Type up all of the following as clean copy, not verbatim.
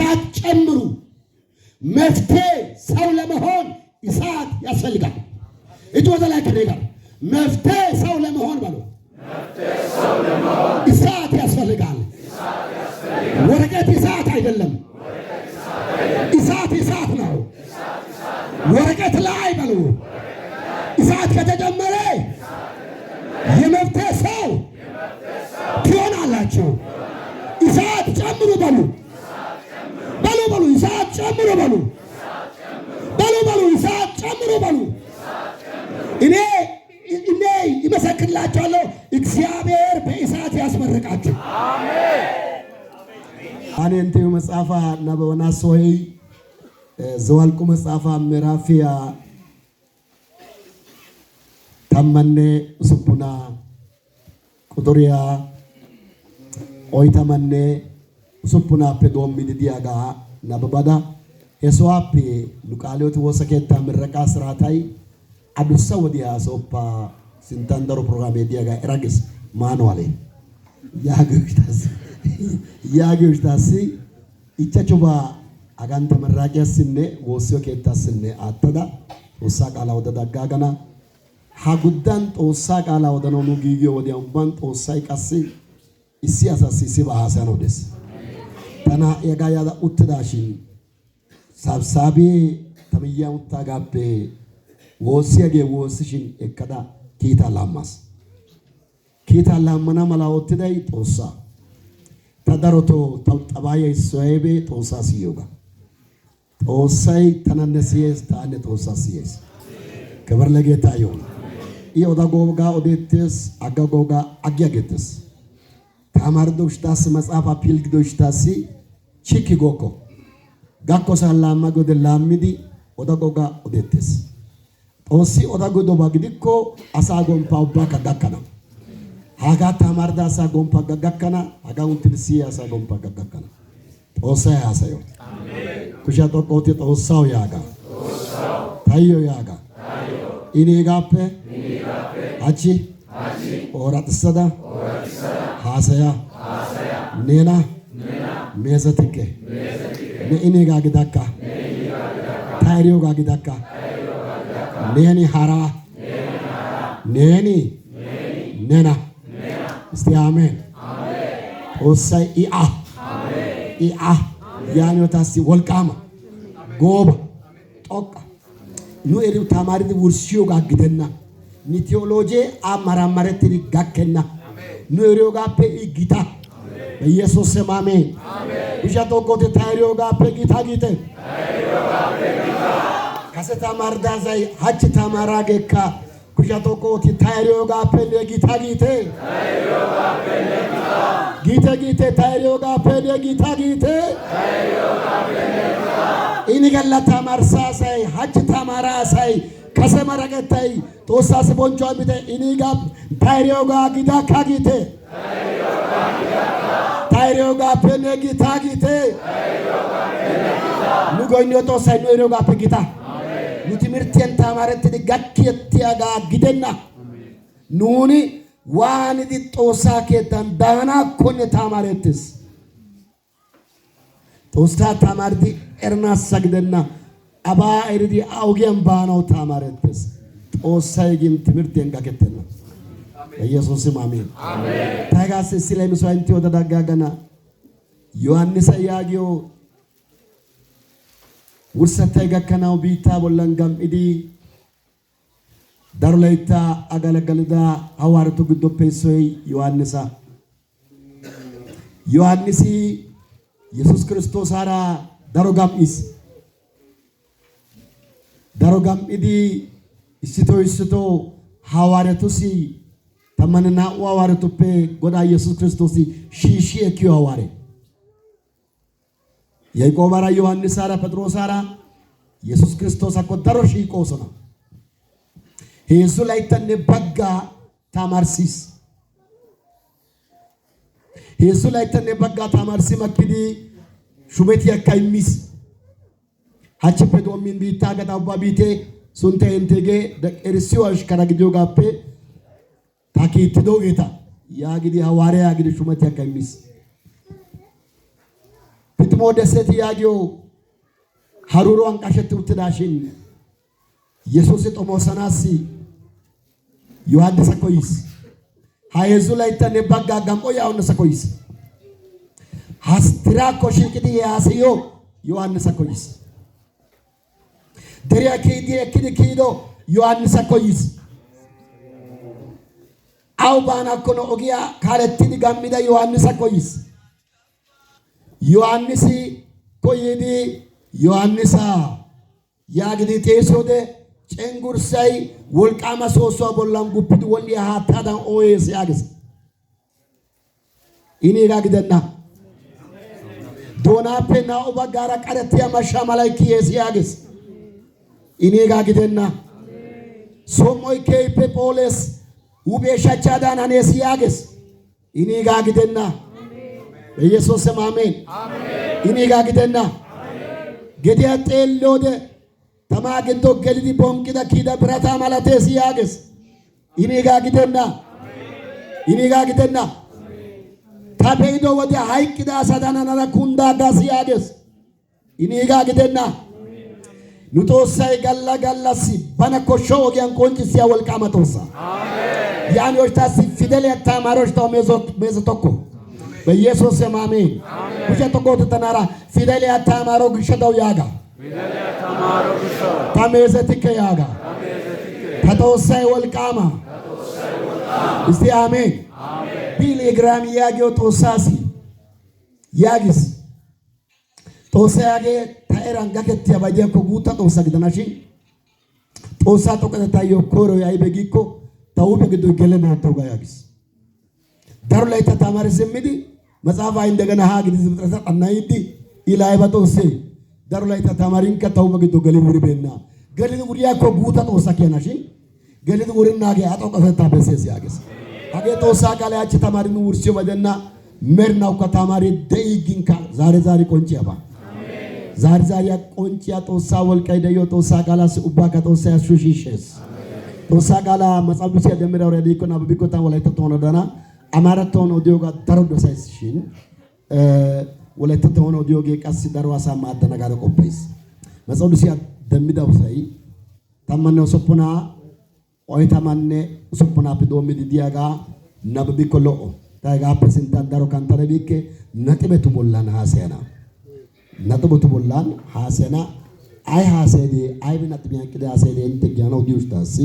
እሳት ጨምሩ። መፍትሄ ሰው ለመሆን እሳት ያስፈልጋል። እጅ ወደ ላይ ከኔ ጋር መፍትሄ ሰው ለመሆን በሉ። እሳት ያስፈልጋል። ወረቀት እሳት አይደለም። እሳት እሳት ነው። ወረቀት ላይ በሉ እሳት ከተጨመረ የመፍትሄ ሰው ትሆናላችሁ። እሳት ጨምሩ በሉ በሉ በሉ እሳት ጨምሩ በሉ በሉ በሉ እሳት ጨምሩ በሉ። እኔ ይመሰክርላችኋለሁ፣ እግዚአብሔር በእሳት ያስመርቃችሁ። አሜን። አንንቴው መጽሐፋ ነበወናስ ሆይ ዘዋልቁ መጽሐፋ ምዕራፍያ ተመነ ሱቡና ቁጥሪያ ኦይተመነ ሱቡና ፔዶም ሚዲያጋ ነበባዳ የሷፕ ሉቃሊዮት ወሰከታ ምረቃ ስራታይ አዱሳ ወዲያ ሶፓ ሲንታንደሮ ፕሮግራም ዲያጋ ኤራግስ ማኑዋሌ ያገውሽታስ ይቻቹባ አጋንተ መራቂያስነ ወስዮ ከታስነ አተዳ ወሳ ቃላ ወደዳጋገና ሀጉዳን ጦሳ ቃላ ወደነው ጊዜ ወዲያው ባን ጦሳይ ቀስ ኢሲያሳሲ ሲባሃሳ ነው ደስ ተና የጋያዳ ኡትዳሺ ሳብሳቢ ተመያው ታጋቤ ወሲያጌ ወስሽን እከዳ ኪታ ላማስ ኪታ ላማና መላወትዳይ ጦሳ ተደሮቶ ተውጠባየ ሶይቤ ጦሳ ሲዮጋ ጦሳይ ተናነሲየስ ታነ ጦሳ ሲየስ ክብር ለጌታ ይሁን። ይወዳጎጋ ኦዴትስ አጋጎጋ አጊያጌትስ ታማርዶሽታስ መጽሐፍ አፒልግዶሽታስ ቺኪ ጎኮ ጋኮ ሳላማ ጎደ ላሚዲ ወዳጎጋ ኦዴትስ ጦሲ ወዳጎዶ ባግዲኮ አሳጎምፓ ኡባካ ጋከና ሀጋ ታማርዳ አሳጎምፓ ጋጋከና ሀጋ እንትንሲ አሳጎምፓ ጋጋከና ጦሳ ያሳዮ አሜን። ኩሻ ጦቆቲ ጦሳው ያጋ ታዮ ያጋ ኢኔጋፔ አቺ ኦራጥሰዳ ሃሰያ ኔና ሜዘትከ ነኢኔጋ ግዳካ ታይሪዮ ጋግዳካ ኔኒ ሃራ ኔኒ ኔና እስቲ አሜን። ኦሳይ ኢአ ያኒዮታሲ ወልቃማ ጎባ ጦቃ ኑ ኤሪው ታማሪድ ውርሲዮ ጋግደና ኒ ቴዎሎጂ አማራማረት ጋከና ኑ ኤሪዮ ጋፔ ኢጊታ በኢየሱስ ስም አሜን። ብሻቶ ኮቴ ታይሪዮ ጋፔ ጊታ ጊቴ ካሰታ ማርዳዛይ ሀች ታማራገካ ኩሻቶ ኮቴ ታይሪዮ ጋፔ ጊታ ጊቴ ጊቴ ጊቴ ታይሪዮ ጋፔ ጊታ ጊቴ ኢኒገላታ ማርሳሳይ ሀች ታማራሳይ ከሰመረገታይ ጦሳስ ቦንቾ አብተ ኢኒጋ ታይሪዮጋ ጊዳ ካጊቴ ታይሪዮጋ ፔኔ ጊታ ጊቴ ኑጎኞ ጦሳይ ኑሪዮጋ ፔጊታ ኑትምርቴን ታማረት ጋኪየቲያጋ ጊደና ኑኒ ዋን ዲ ጦሳ ከታን ዳና ኮነ ታማረትስ ጦስታ ታማርዲ ኤርናስ ሰግደና አባ አይሪዲ አውጌን ባናው ታማረትስ ጦሳይ ግን ትምርቴን ጋከተና በኢየሱስ ስም አሜን አሜን። ታጋስ ሲላይ መስዋዕት ወደዳጋገና ዮሐንስ ያጊዮ ውርሰታይ ጋከናው ቢታ ቦላንጋም ኢዲ ዳርላይታ አጋለገልዳ ሐዋርቱ ግዶፔሶይ ዮሐንስ ኢየሱስ ክርስቶስ አራ ዳሮጋም ኢዲ ኢስቶ ሐዋርቱሲ ተመንና ሐዋርቱፔ ጎዳ ኢየሱስ ክርስቶስ ሺሺ እኪዮ ሐዋርያ ያዕቆብ አራ ዮሐንስ አራ ጴጥሮስ አራ ኢየሱስ ክርስቶስ አቆጠሮ ሺቆሶና ሄሱ ላይ ተነበጋ ታማርሲስ ሄሱ ላይ ተነበጋ ታማርሲ መክዲ ሹመት ያካይሚስ ሀች ፔዶሚን ቢታ ገዳባ ቢቴ ሱንተ እንተጌ ደቅርሲው አሽከራግጆ ጋፔ ታኪትዶ ጌታ ያግዲ ሐዋርያ ያግዲ ሹመት ያካይሚስ ፒቶ ፓትሞ ደሴት ያጊዮ ሀሩሮን ቀሸት ውትዳሽን ኢየሱስ ጦሞሰናሲ ዮሐንስ ኮይስ ሃየዙ ላይ ተነ ባጋ ጋምቆ ዮሐንስ ኮይስ ሀስትራ ኮሽንቅዲ ያስዮ ዮሐንስ ኮይስ ደሪያ ኬዲ እክዲ ኪዶ ዮሐንስ ኮይስ አው ባና ኮኖ ኦጊያ ካለትዲ ጋሚዳ ዮሐንስ ኮይስ ዮሐንስ ኮይዲ ዮሐንስ ያግዲ ቴሶደ ጨንጉርሳይ ወልቃማ ሶሶ ቦላም ጉፕድ ወሊ ሃታዳን ኦኤስ ያግስ ኢኒ ጋግደና ዶናፔና ኦባጋራ ቀረቲያ ማሻ ማላይኪ የስ ያግስ ኢኒ ጋግደና ሶሞይ ኬፔ ፖሊስ ውቤሻቻዳን አኔስ ያግስ ኢኒ ጋግደና በኢየሱስ ስም አሜን። ኢኒ ጋግደና ገዲያ ጤሎደ ተማግንቶ ገልዲ ቦንቂዳ ኪዳ ብራታ ማላቴስ ያግስ ኢኒ ጋግደና ታበይዶ ወደ ሃይቅዳ ሳዳናና ኩንዳ ጋስ ያግስ ኢኒ ጋግደና ኑቶሳይ ጋላ ጋላሲ ባነኮሾ ወጊያን ቆንጭሲያ ወልቃማ ቶሳ ያን ወርታሲ ፊደል ያታማሮች ተው ሜዞቶኮ በኢየሱስ ስም አሜን። ውሸቶኮ ተናራ ፊደል ያታማሮ ግሸተው ያጋ ታሜዘትከ ያጋ ተቶሳይ ወልቃማ እስቲ አሜን። ቢሊግራም ያጊዮ ጦሳሲ ያጊስ ጦሳያጌ ታኤራን ጋከት ያባጀኮ ጉታ ጦሳ ግደናሺ ጦሳ ጦቀታዮ ኮሮ ያይ በጊኮ ታውበ ግዱ ገለና ተውጋ ያጊስ ዳሩ ላይ ተታማሪ ዘምዲ መጽሐፍ እንደገና ሃግዲ ዝምጥረታ ቀናይዲ ኢላይ በጦሴ ዳሩ ላይ ተታማሪን ከተው በግዱ ገሊ ውሪቤና ገሊ ውሪያ ኮ ጉታ ጦሳ ከናሺ ገሊ ውሪና ጋ አጦቀፈታ በሰስ ያጊስ አገ ጦሳ ቃላያች ተማሪን ውርሲዮ በደና መርናው ከተማሪ ደይጊንካ ዛሬ ቆንጭ ያባ ዛሬ ቆንጭ ያ ጦሳ ወልቃይ ደዮ ጦሳ ቃላስ ኡባ ከጦሳ ያሹሽሽስ ጦሳ ቃላ መጽሐፍ ብቻ ደምራው ረዲኮና በቢኮታ ወላይታ ተሆነዳና አማራቶን ኦዲዮጋ ተረዶ ሳይስሽን ወላይታ ተሆነ ኦዲዮጌ ቀስ ደርዋሳ ማደነጋለ ቆጴስ መጽሐፍ ብቻ ደምዳው ሳይ ታማነው ሶፖና ኦይታማነ ሶፖና ፒዶሚ ዲዲያጋ ነብቢኮሎ ታጋ ፕሬዝንታንት ዳሮ ካንታረቢኬ ነጥበቱ ቦላና ሐሰና ነጥበቱ ቦላን ሐሰና አይ ሐሰዴ አይ በነጥቢያ ቅዳ ሐሰዴ እንተጊያነው ዲውስታሲ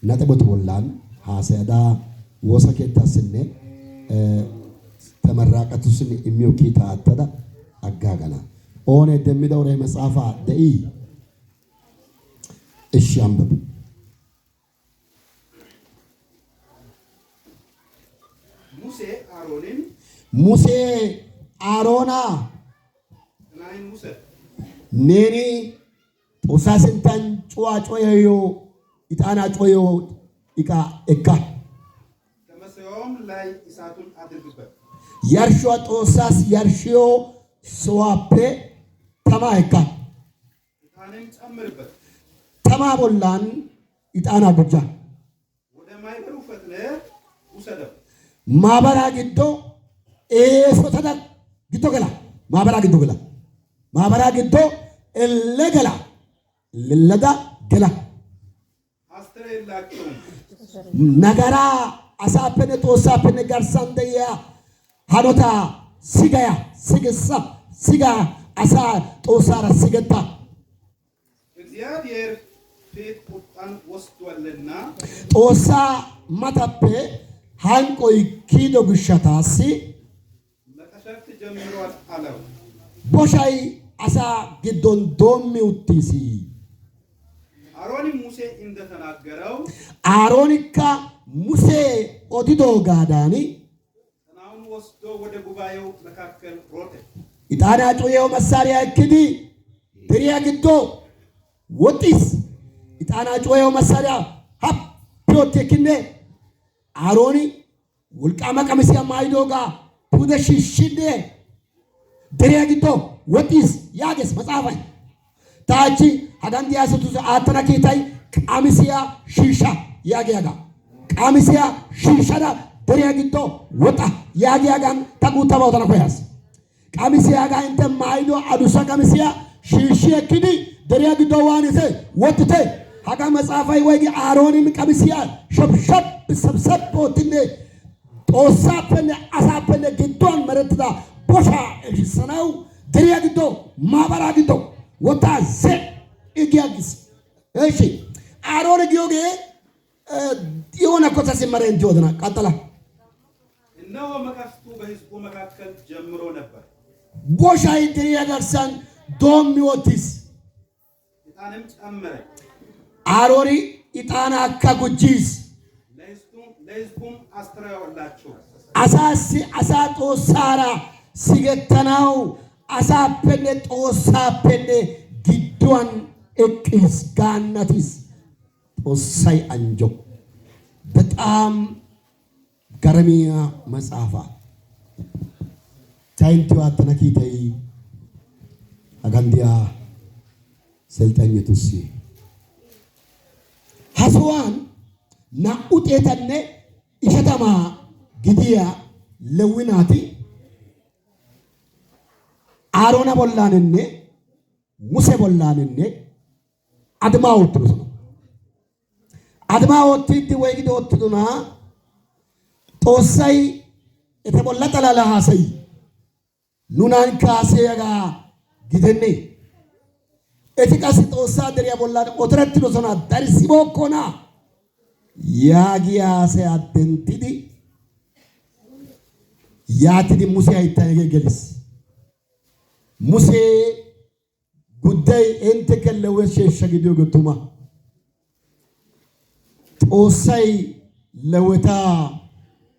ነጥበቱ ቦላን ሐሰዳ ወሰከታስነ ተመራቀቱስን የሚውኪታ አተዳ አጋጋና ኦነ ደሚዳው ላይ መጻፋ ደኢ እሺ አንብብ ሙሴ አሮና ኔኒ ጦሳስንታን ጮዮ ኢጣና ጮዮ ኢቃ እካ ተመሰዮም ላይ ኢሳቱን አድርግበት ያርሾ ጦሳስ ያርሽዮ ሰዋፔ ተማ እካ ኢጣንን ጨምርበት ተማ ቦላን ኢጣና ጉጃ ወደ ማይበሩ ፈትለ ውሰደው ማበራ ግዶ ኤሶተዳ ግዶ ገላ ማበራ ግዶ እለገላ ለለዳ ገላ አስተረላችሁ ነገራ አሳፈነ ጦሳፈነ ጋርሳንደያ ሀዶታ ሲጋ አሳ ጦሳራ ሲገታ እግዚአብሔር ፊት ቁጣን ወስዷልና ጦሳ ማታፔ ሃንቆይ ኪዶ ግሻታሲ መቀሸፍት ጀምሯል አለው ቦሻይ አሳ ግዶን ዶሚ ውቲሲ አሮንም ሙሴ እንደተናገረው አሮኒካ ሙሴ ኦዲዶ ጋዳኒ ተናውን ወስዶ ወደ ጉባኤው መካከል ሮጠ ኢጣና ጮየው መሳሪያ ክዲ ድሪያ ግዶ ወጢስ ኢጣና ጮየው መሳሪያ ሀብ ፒዮቴክኔ አሮኒ ውልቃማ ቀሚሲያ ማይዶጋ ፑደሽ ሽዴ ድሪያ ግዶ ወጢስ ያገስ መጻፋይ ታቺ ሀዳንዲ ያሰቱ አተና ኬታይ ቀሚሲያ ሽሻ ያገያጋ ቀሚሲያ ሽሻዳ ድሪያ ግዶ ወጣ ያገያጋን ተጉተባው ተነኮያስ qamisiya ga inte maydo adusa qamisiya shiishi ekkidi deriya giddo waanite wottite haga maxaafay waygi Aaronin qamisiya shobshab sabsab oottine xoossaappenne asaappenne gidduwan merettida boshaa ehisanaw deriya giddo maabaraa giddo wottaa ze igiyaagis. እሺ አሮን ጊዮጌ የሆነ ኮታ ሲመረ እንጂ ወደና ቀጠላ እነሆ መቅሰፍቱ በሕዝቡ መካከል ጀምሮ ነበር። ቦሻይ ድሪያ ደርሳን ዶሚዎቲስ ዕጣንም ጨመረ። አሮኒ ዕጣን አካጉጂስ ለሕዝቡም አስተራዮላቸው አሳሲ አሳጦ ሳራ ሲገተናው አሳፐነ ጦሳፐነ ጊዷን እቅስ ጋናቲስ ጦሳይ አንጆ በጣም ገረሚያ መጽሐፋ ታይንቲዋ ተነኪተይ አጋንዲያ ሰልጠኝቱሲ ሐስዋን ናኡጤተነ ኢሸተማ ግዲያ ለዊናቲ አሮና ቦላንነ ሙሴ ቦላንነ አድማውትሩ አድማውትቲ ወይግዶ ወትዱና ጦሳይ የተቦላ ጠላላ ሐሰይ ኑናን ካሴጋ ጊደኔ እቲቃስ ጦሳ ደሪያ ቦላ ኦትረት ዶሶና ዳርሲቦ ኮና ያጊያሰ አደንቲዲ ያትዲ ሙሴ አይታየገልስ ሙሴ ጉዳይ እንተ ከለወሽ ሸግዲዮ ገቱማ ጦሳይ ለወታ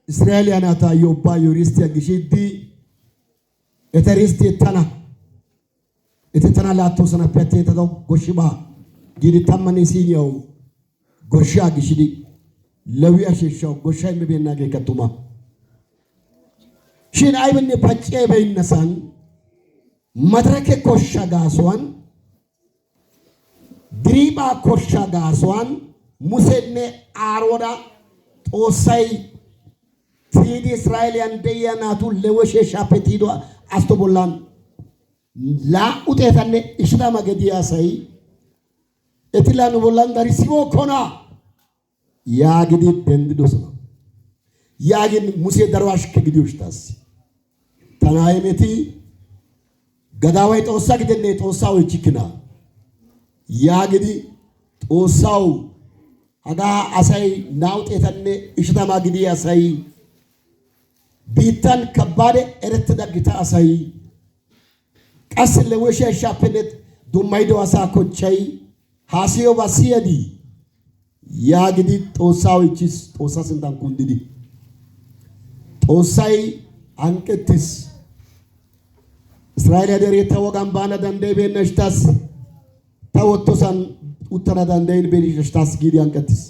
እስራኤልያናታ ዮባ ዩሪስት ያግሽዲ እተሪስት ተና እተተና ላቶ ሰነፈቴ ተደው ጎሽባ ጊዲ ታመኔ ሲኒያው ጎርሻ ግሽዲ ለዊያ ሸሻው ጎሻይ መቤና ገከቱማ ሽን አይብን ፓጬ በይነሳን መድረከ ኮሻ ጋሷን ድሪባ ኮሻ ጋሷን ሙሴኔ አሮዳ ጦሳይ ቲዲ እስራኤልያን ደያናቱ ለወሸሻ ፔቲዶ አስተቦላን ላ ኡጤታኔ እሽዳ ማገዲያ ሳይ እትላኑ ቦላን ዳሪሲቦ ኮና ያግዲ ደንድዶስ ነው ያግን ሙሴ ደርዋሽ ከግዲውሽ ታስ ተናይሜቲ ገዳዋይ ጦሳ ግደኔ ጦሳው እቺክና ያግዲ ጦሳው አጋ አሳይ ናውጤታኔ እሽዳ ማገዲያ ሳይ ቢታን ከባደ እረት ደግታ አሳይ ቀስ ለወሸ ሻፕነት ዱማይዶ አሳኮቻይ ሃሲዮ ባሲያዲ ያግዲ ጦሳው እቺስ ጦሳ ስንታን ኩንዲዲ ጦሳይ አንቀትስ እስራኤል ያደር የተወጋን ባና ዳንዴ በነሽታስ ተወቶሳን ኡተራ ዳንዴ በነሽታስ ጊዲ አንቀትስ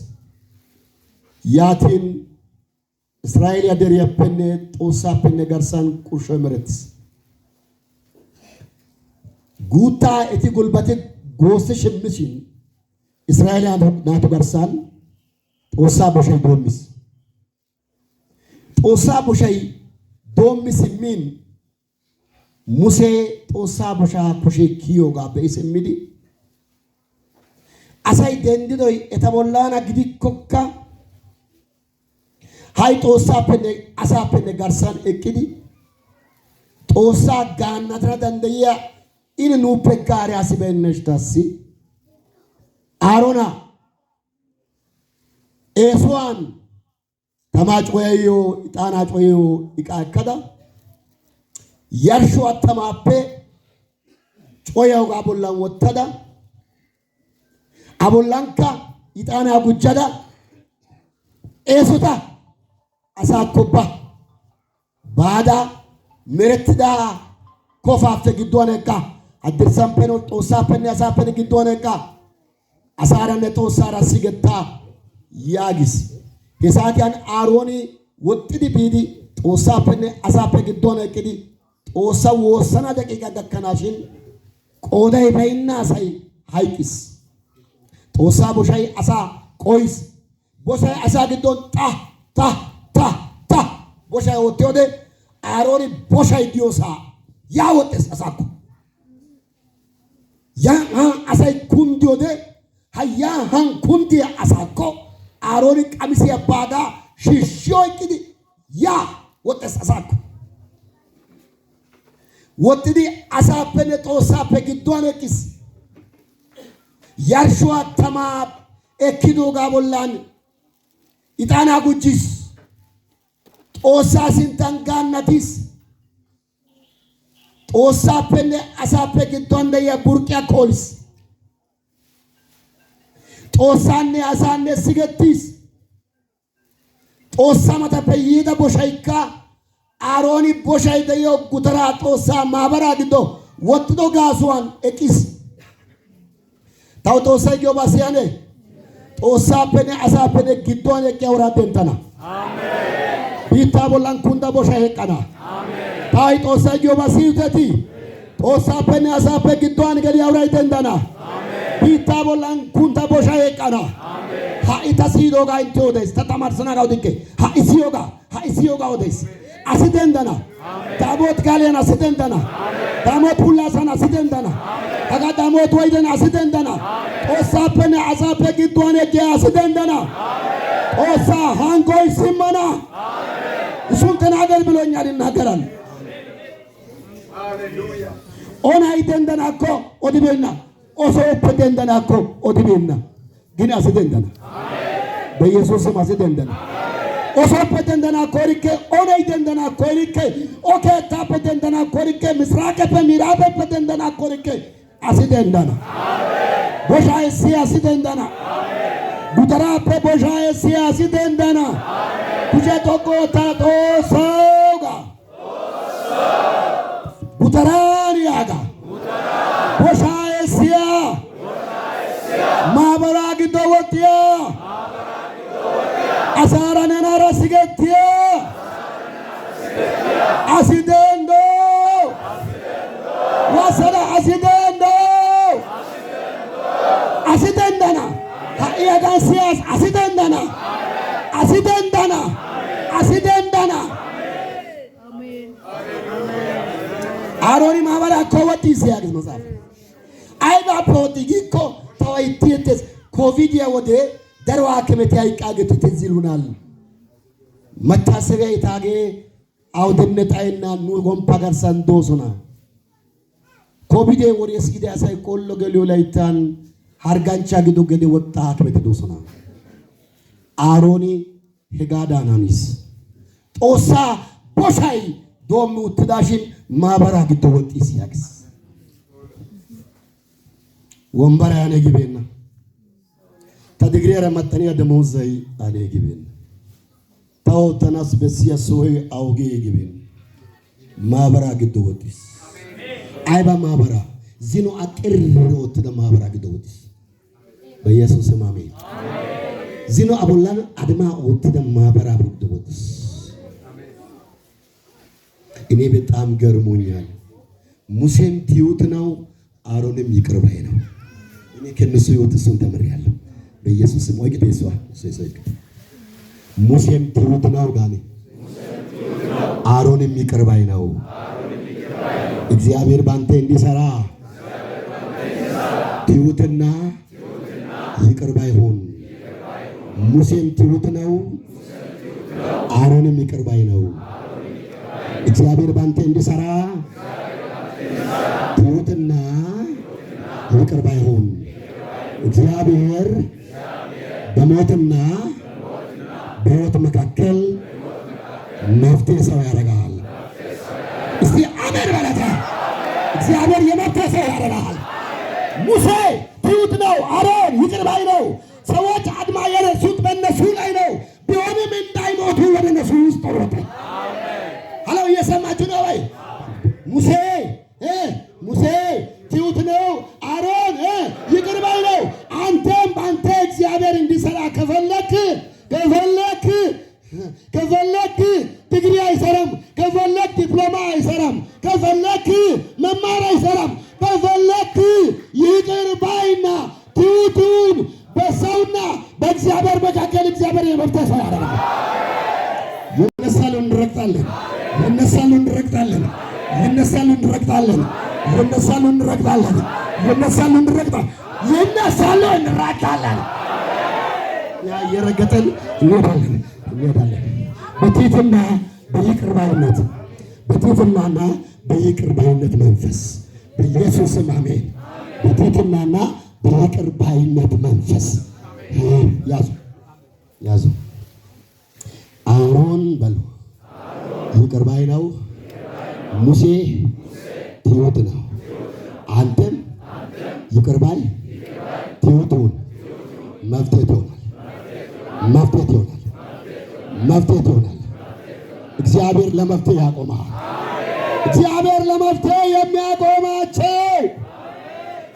ያቲን እስራኤል ያደር ያፈነ ጦሳ ፈነ ጋርሳን ቁርሾ መረትስ ጉታ እቲ ጉልበት ጎስ ሽምሽን እስራኤል ናቱ ጋርሳን ጦሳ ቦሻይ ዶሚስ ጦሳ ቦሻይ ዶሚስ ሚን ሙሴ ጦሳ ቦሻ ኮሼ ኪዮጋ በእስሚዲ አሳይ ደንድዶይ የተቦላና ግዲኮካ ሃይ ጦሳ ፈነ አሳ ፈነ ጋርሳን እቅዲ ጦሳ ጋናትራ ደንደያ ኢን ኑፔ ጋሪ አስበነሽታሲ አሮና ኤስዋን ተማጭወዮ ጣናጭወዮ ይቃከዳ ያርሹ አተማፔ ጮያው ጋቦላን ወተዳ አቦላንካ ይጣና ጉጀዳ ኤሱታ አሳኮባ ባዳ መረትዳ ኮፋፈ ግዶነካ አድርሳም ፔኖ ጦሳፈን ያሳፈን ግዶነካ አሳራነ ጦሳራ ሲገታ ያጊስ የሳቲያን አሮኒ ወጥዲ ቢዲ ጦሳፈን አሳፈ ግዶነቅዲ ጦሳ ወሰና ደቂቃ ገከናሽን ቆዳይ በይና ሳይ ሃይቂስ ጦሳ ቦሻይ አሳ ቆይስ ቦሻይ አሳ ግዶን ታ ቦሻይ ወጥዮደ አሮኒ ቦሻይ ዲዮሳ ያወጣስ አሳኩ ያ አሳይ ኩንዲዮደ ሀያ ሃን ኩንዲ አሳኮ አሮን ቀሚስ ያባጋ ሽሾይቅዲ ያ ወጣስ አሳኩ ወጥዲ አሳፈነ ጦሳፈ ግዷን እቅስ ያርሽዋ ተማ ኤኪዶ ጋቦላን ኢጣና ጉጂስ ጦሳ ሲንታንጋናቲስ ጦሳፈነ አሳፈ ግዷን ደያ ቡርቂያ ኮልስ ጦሳነ አሳነ ሲገቲስ ጦሳ መተፈ ይዳ ቦሻይካ አሮኒ ቦሻይ ደዮ ጉተራ ጦሳ ማበራ ግዶ ወጥዶ ጋሷን እቂስ ታው ጦሳ ጊዮባሲያኔ ጦሳ ፐኔ አሳፈነ ግዶን የቀውራ ደንተና አሜን ቢታ ቦላን ኩንዳ ቦሻይ ሄቀና አሜን ታይ ጦሳ ጊዮባሲዩተቲ ጦሳ ፐኔ አሳፈ ግዶን ገሊ ያውራ ደንተና አሜን ቢታ ቦላን ኩንዳ ቦሻይ ሄቀና አሜን ሃኢታ ሲዶጋ ኢንቶደስ ተተማርሰና ጋውድቄ ሃኢሲዮጋ ወደስ አሲደንደና ዳሞት ጋሌና አሲደንደና ዳሞት ሁላሳና አሲደንደና ታጋ ዳሞት ወይደና አሲደንደና ጦሳፈነ አሳፈ ግዶን የጀ አሲደንደና ጦሳ ሃንጎይ ሲመና እሱን ተናገር ብሎኛል ይናገራል ሃሌሉያ ኦና ይደንደና እኮ ኦዲቤና ኦሶፕ ደንደና እኮ ኦዲቤና ግን አሲደንደና በኢየሱስ ስም አሲደንደና ኦሶፕ ደንደና ኮሪኬ ኦነይ ደንደና ኮሪኬ ኦኬ ታፕ ደንደና ኮሪኬ ምስራቅ በሚራብ ደንደና ኮሪኬ አሲደንደና አሜን ቦሻይ ሲያ አሲደንደና አሜን ጉተራ ቦሻይ ሲያ አሲደንደና አሜን ኩጀ ቶቆ ታጦሶጋ ጉተራን ያጋ ቦሻይ ሲያ ማበራ ግዶወቲያ asara nana sigetia asidendo wasara asidendana haiya gansias asidendana amen aroni mabara kowati siyags mazaf aiba protigiko tawaitietes covid ya wode ደርዋ ከመት ያይቃገቱ ተዝሉናል መታሰቢያ ይታገ አውደነጣይና ኑ ጎምፓ ጋር ሳንዶሶና ኮቪድ ወሪስ ጊዜ አሳይ ቆሎ ገሊዮ ላይታን ሃርጋንቻ ግዶ ገደ ወጣ ከመት ዶሶና አሮኒ ሄጋዳናኒስ ጦሳ ቦሻይ ዶሙ ትዳሽን ማበራ ግዶ ወጥስ ያክስ ወንበራ ያነ ግቤና ተድግሪያ መተኒያ ደሞዘይ አለ ግብን ታው ተናስ በሲያ ሶይ አውጌ ግብን ማበራ ግዶ ወጥስ አይባ ማበራ ዚኖ አቅርሮት ለማበራ ግዶ ወጥስ በኢየሱስ ስም አሜን ዚኖ አቦላን አድማ ወጥ ለማበራ ግዶ ወጥስ እኔ በጣም ገርሞኛል ሙሴም ትዩት ነው አሮንም ይቅርባይ ነው እኔ ከነሱ ይወጥሱን ተመሪያለሁ በኢየሱስ ስም ወይግ ተይሷ ሰይሰይክ ሙሴም ትሩት ነው ጋኔ አሮንም ይቅርባይ ነው እግዚአብሔር ባንተ እንዲሰራ ትሩትና ይቅርባይ ሆን ሙሴም ትሩት ነው አሮንም ይቅርባይ ነው እግዚአብሔር ባንተ እንዲሰራ ትሩትና ይቅርባይ ሆን እግዚአብሔር በሞትና በሕይወት መካከል መፍትሄ ሰው ያደርጋል። እስቲ አሜን በለታ። እግዚአብሔር የመፍትሄ ሰው ያደርጋል። ሙሴ ትሁት ነው፣ አሮን ይቅር ባይ ነው። ሰዎች አድማ የነሱት በእነሱ ላይ ነው። ቢሆንም እንዳይሞቱ ወደ እነሱ ውስጥ ወረደ። ሀሎ እየሰማችሁ ነው ወይ? ሙሴ ትሁት ነው፣ አሮን ይቅር ባይ ነው። አንተም በአንተ እግዚአብሔር እንዲሰራ ከፈለክ ዲግሪ አይሰራም፣ ከፈለክ ዲፕሎማ አይሰራም፣ ከፈለክ መማር አይሰራም። ከፈለክ ይቅር ባይና ትሁቱን በሰውና በእግዚአብሔር መካከል እግዚአብሔር የመፍትሄ ሰው ያደርጋል። ይነሳሉ እንረግጣለን። እንረግጣለን። ይነሳሉ እንረግጣለን። ይነሳሉ እንረግጣለን። ያ እየረገጠን እንሄዳለን። በትህትና በይቅር ባይነት በትህትናና በይቅር ባይነት መንፈስ በኢየሱስ ስም አሜን። በትህትናና በይቅር ባይነት መንፈስ ያዙ። አሮን በሉ ይቅር ባይ ነው። ሙሴ ትሁት ነው። አንተም ይቅር ባይ ትሁት ሁን። መፍትሄ ትሆናል። እግዚአብሔር ለመፍትሄ ያቆማል። እግዚአብሔር ለመፍትሄ የሚያቆማቸው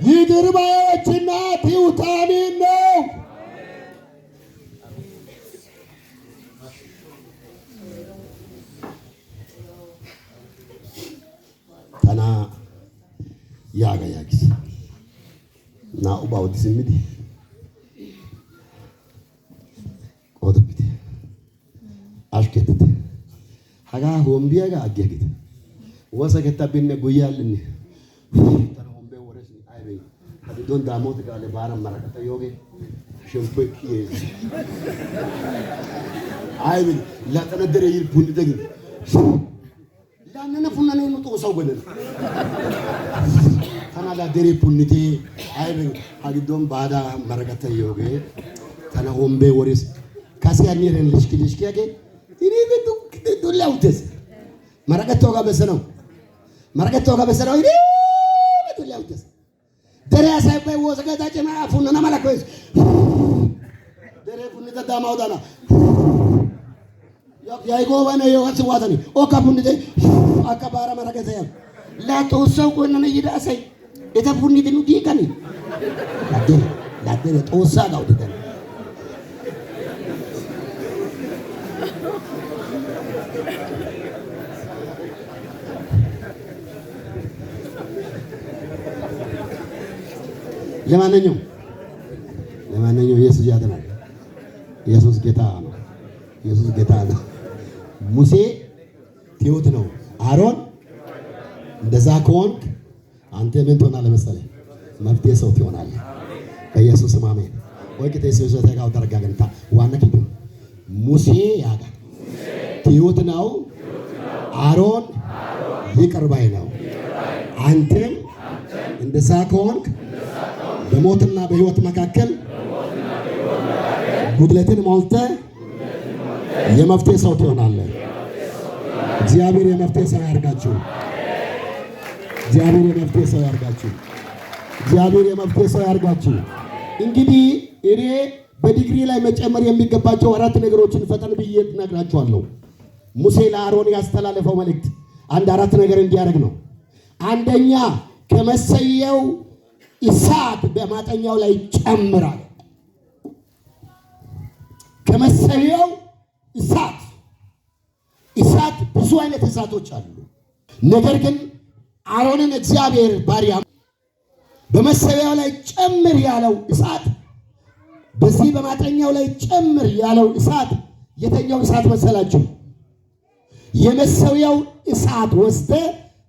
ይቅር ባዮችና ትሑታን ነው። ተና ያጋያጊስ ና ኡባውት ስሚዲ ቆጥብት አሽከት ሀጋ ሆምቢያጋ አገግት ወሰከታብነ ጉያልን ተና ሆምቤ ወረስ አይበይ አዲዶን ዳሞት ጋለ ባራ ማራከተ ዮጌ ሽምፕክ አይበይ ላተነደረ ይልቡን ደግ ላነነ ፉናኔ ነው ሰው ገነን ተናላ ደሬ ፑኒቴ አይበይ አዲዶን ባዳ ማራከተ ዮጌ ተና ሆምቤ ወረስ ካሲያኒረን ልሽኪ ያገ እኔ ዱላውተስ ማራከተ ዮጋ በሰነው ይሄ በዱላውተስ ደሬ ሳይባይ ወሰገታ ጨማ ፉናና ማላኮስ ደሬ ፉኒተ ዳማውዳና ያይጎባነ የዋስ ዋተኒ ኦካ ፉኒተ አካባራ ማራከተ ያ ላጦሰው ቆነነ ይዳሰይ እተ ፉኒተ ኑዲ ከኒ ላደረ ጦሳ ጋውዲተ ለማንኛውም ኢየሱስ ያድናል። ኢየሱስ ጌታ ነው። ሙሴ ትሁት ነው። አሮን እንደዛ ከሆንክ አንተ ምን ትሆናለህ መሰለህ? መፍትሄ ሰው ትሆናለህ። በኢየሱስ ስም አሜን። ወቅቴ ሲወሰተ ጋር ተረጋግንታ ዋና ኪዱ ሙሴ ያጋ ትሁት ነው። አሮን ይቅር ባይ ነው። አንተም እንደዛ ከሆንክ በሞትና በሕይወት መካከል ጉድለትን ሞልተህ የመፍትሄ ሰው ትሆናለህ። እግዚአብሔር የመፍትሄ ሰው ያርጋችሁ። እንግዲህ እኔ በዲግሪ ላይ መጨመር የሚገባቸው 4 ነገሮችን ፈጠን ብዬ እነግራችኋለሁ። ሙሴ ለአሮን ያስተላለፈው መልእክት 4 ነገር እንዲያደርግ ነው። አንደኛ ከመሰየው እሳት በማጠኛው ላይ ጨምራል። ከመሰየው እሳት ብዙ አይነት እሳቶች አሉ። ነገር ግን አሮንን እግዚአብሔር ባሪያ በመሰዊያው ላይ ጨምር ያለው እሳት፣ በዚህ በማጠኛው ላይ ጨምር ያለው እሳት የተኛው እሳት መሰላችሁ? የመሰዊያው እሳት ወስደ